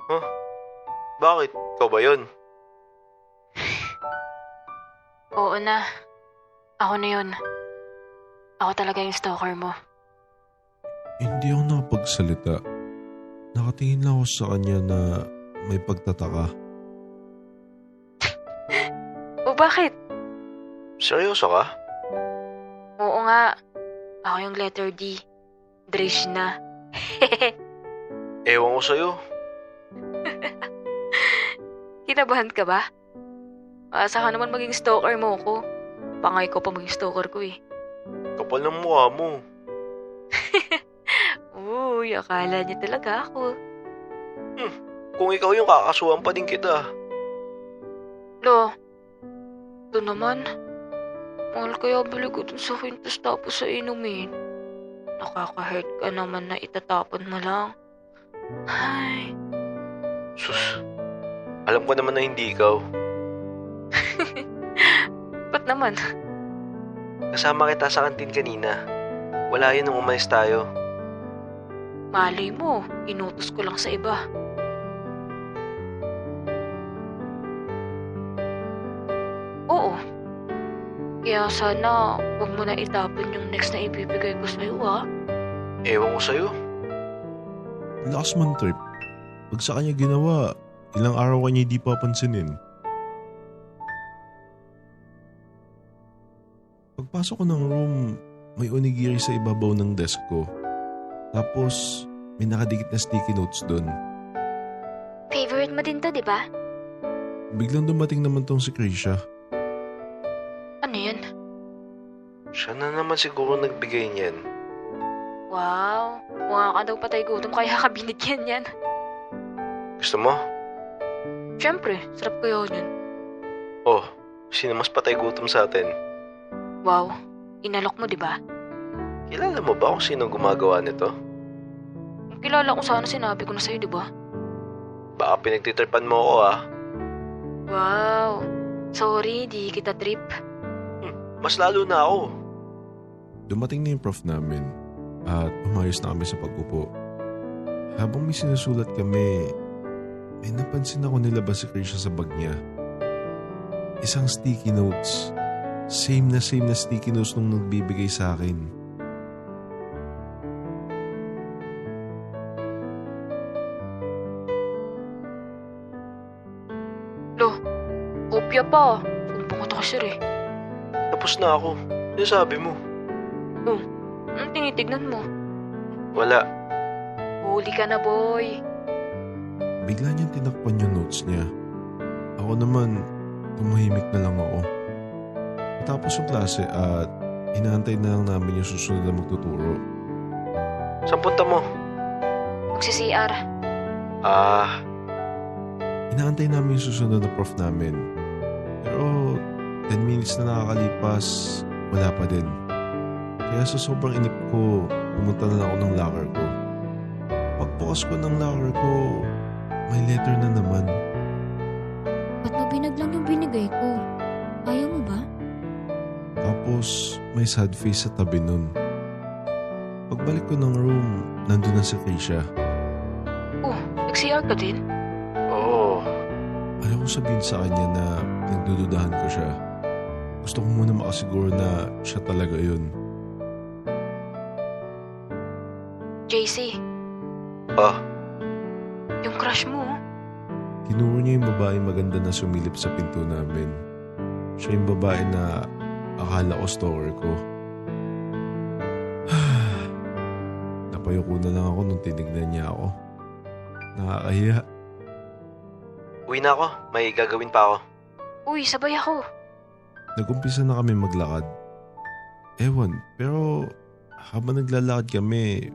Huh? Bakit? Ikaw ba yun? Oo na. Ako na yun. Ako talaga yung stalker mo. Hindi ako nakapagsalita. Nakatingin lang ako sa kanya na may pagtataka. O bakit? Seryoso ka? Oo nga. Ako yung letter D. Drishna. Ewan ko sa'yo. Kinabahan ka ba? Asa ka naman maging stalker mo ko. Pangay ko pa maging stalker ko eh. Kapal ng mukha mo. Uy, akala niya talaga ako. Kung ikaw yung kakasuhan pa din kita. Lo, ito naman. Mahal kaya bili ko dun sa kwintas tapos sa inumin. Nakaka-hurt ka naman na itatapon mo lang. Ay, Sus, alam ko naman na hindi ikaw. ba't naman? Kasama kita sa kantin kanina. Wala yun nung umalis tayo. Malay mo, inutos ko lang sa iba. Oo. Kaya sana huwag mo na itapon yung next na ibibigay ko sa'yo ha. Ewan ko sa'yo. Lakas man trip. Pag sa kanya ginawa, ilang araw kanya hindi papansinin. Pagpasok ko ng room, may onigiri sa ibabaw ng desk ko. Tapos, may nakadikit na sticky notes doon. Favorite mo din to, di ba? Biglang dumating naman tong si Krisha. Ano yun? Siya na naman siguro nagbigay niyan. Wow, mukha ka daw patay gutom kaya ka binigyan yan. Gusto mo? Siyempre, sarap kayo yun. Oh, sino mas patay gutom sa atin? Wow, inalok mo, di ba? Kilala mo ba kung sino gumagawa nito? Kung kilala ko sana sinabi ko na sa'yo, di ba? Baka pinagtitripan mo ako ah. Wow, sorry, di kita trip. Mas lalo na ako. Dumating na yung prof namin at umayos na kami sa pag-upo. Habang may sinusulat kami, may napansin ako nilabas si Krisha sa bag niya. Isang sticky notes. Same na sticky notes nung nagbibigay sa akin. Lo, kopya pa. Sumpong ko to kasi eh. Tapos na ako. Ano sabi mo? Oh, anong tinitignan mo? Wala. Huli ka na, boy. Bigla niyang tinakpan yung notes niya. Ako naman, tumahimik na lang ako. Matapos yung klase at inaantay na lang namin yung susunod na magtuturo. Saan punta mo? Magsi-CR. Ah, Inaantay namin yung susunod na prof namin. Pero 10 minutes na nakakalipas, wala pa din. Kaya sa sobrang inip ko, pumunta na lang ako ng locker ko. Pagbukas ko ng locker ko, may letter na naman. Ba't mo binaglang yung binigay ko? Ayaw mo ba? Tapos may sad face sa tabi nun. Pagbalik ko ng room, nandun na si Keisha. Oh, nag-CR ka din? oo. Ayaw ko sabihin sa kanya na nagdududahan ko siya. Gusto ko muna makasiguro na siya talaga yun. JC, Ah, yung crush mo. Tinuro niya yung babaeng maganda na sumilip sa pinto namin. Siya yung babae na akala ko stalker ko. Napayuko na lang ako nung tinignan niya ako. Nakakahiya. uwi na ako. May gagawin pa ako. Uy, sabay ako. Nagumpisa na kami maglakad. Ewan, pero habang naglalakad kami,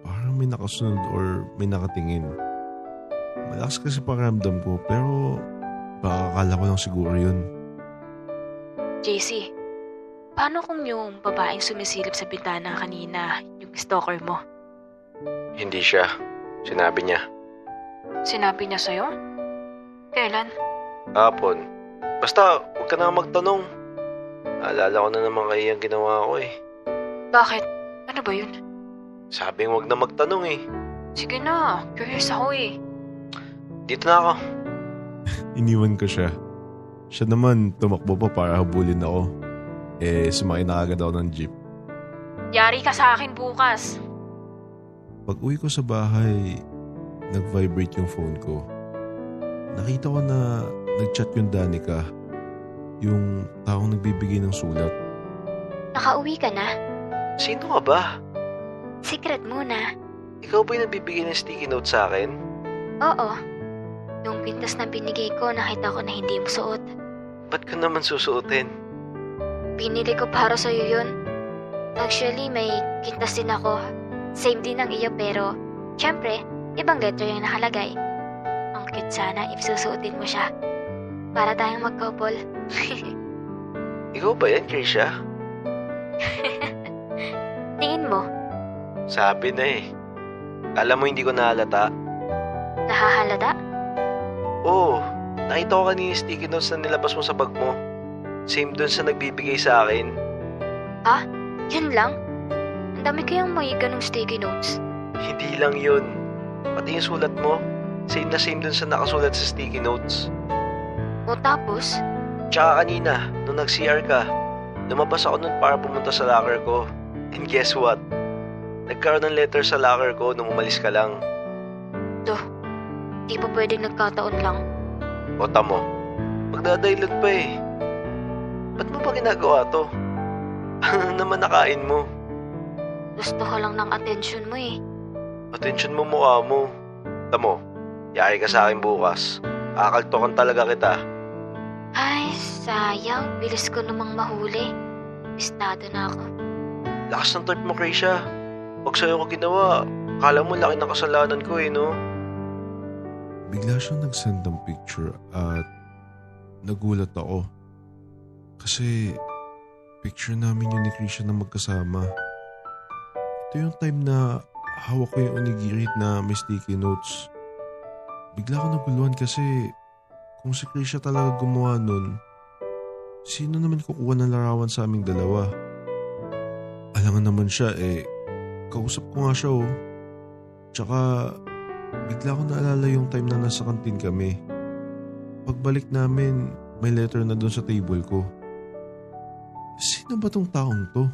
parang may nakasunod or may nakatingin. Malakas kasi pakiramdam ko pero baka akala ko lang siguro yun. JC, paano kung yung babaeng sumisilip sa bintana kanina, yung stalker mo? Hindi siya. Sinabi niya. Sinabi niya sa'yo? Kailan? Hapon. Basta, huwag ka na magtanong. Naalala ko na naman kayo yung ginawa ko eh. Bakit? Ano ba yun? Sabing wag na magtanong eh. Sige na, curious ako eh. Dito na ako. Iniwan ko siya. Siya naman tumakbo pa para habulin ako. Sumakay na agad ako ng jeep. Yari ka sa akin bukas. Pag uwi ko sa bahay, nag-vibrate yung phone ko. Nakita ko na nag-chat yung Danica, yung taong nagbibigay ng sulat. Nakauwi ka na? Sino ka ba? Secret muna. Ikaw ba yung nagbibigay ng sticky note sa akin? Oo. Yung pintas na binigay ko, nakita ko na hindi mo suot. Ba't ko naman susuotin? Pinili ko para sa'yo yun. Actually, may kintas din ako. Same din ang iyo pero, syempre, ibang letter yung nakalagay. Ang cute sana if susuotin mo siya. Para tayong mag-couple. Ikaw ba yan, Krisha? Tingin mo, Sabi na eh. Alam mo hindi ko nahalata. nahahalata? Oo, nakita ko kanina yung sticky notes na nilabas mo sa bag mo. Same dun sa nagbibigay sa akin. Yun lang? Ang dami kayang may ganong sticky notes. Hindi lang yun. Pati yung sulat mo, same na same dun sa nakasulat sa sticky notes. O tapos, Tsaka kanina, nung nag-CR ka, lumabas ako nun para pumunta sa locker ko. And guess what? Nagkaroon ng letter sa locker ko nung umalis ka lang. di pa pwedeng nagkataon lang. O tamo, magdadahilan pa eh. Ba't mo ba ginagawa to? Ano naman nakain mo? Gusto ko lang ng attention mo eh. Atensyon mo mukha mo. Tamo, yari ka sa akin bukas. Kakaltokan talaga kita. Ay, sayang. Bilis ko namang mahuli. Bistado na ako. Lakas ng type mo, Krisha. Pag sa'yo ko ginawa, akala mo laki ng kasalanan ko eh, no? Bigla siyang nag-send ng picture at nagulat ako. Kasi picture namin yun ni Krisha na magkasama. Ito yung time na hawak ko yung onigiri na may sticky notes. Bigla ako naguluhan kasi kung si Krisha talaga gumawa nun, sino naman kukuha ng larawan sa aming dalawa? Alangan naman siya kausap ko nga siya oh. Tsaka bigla ko naalala yung time na nasa kantin kami. Pagbalik namin, may letter na doon sa table ko. Sino ba tong taong to?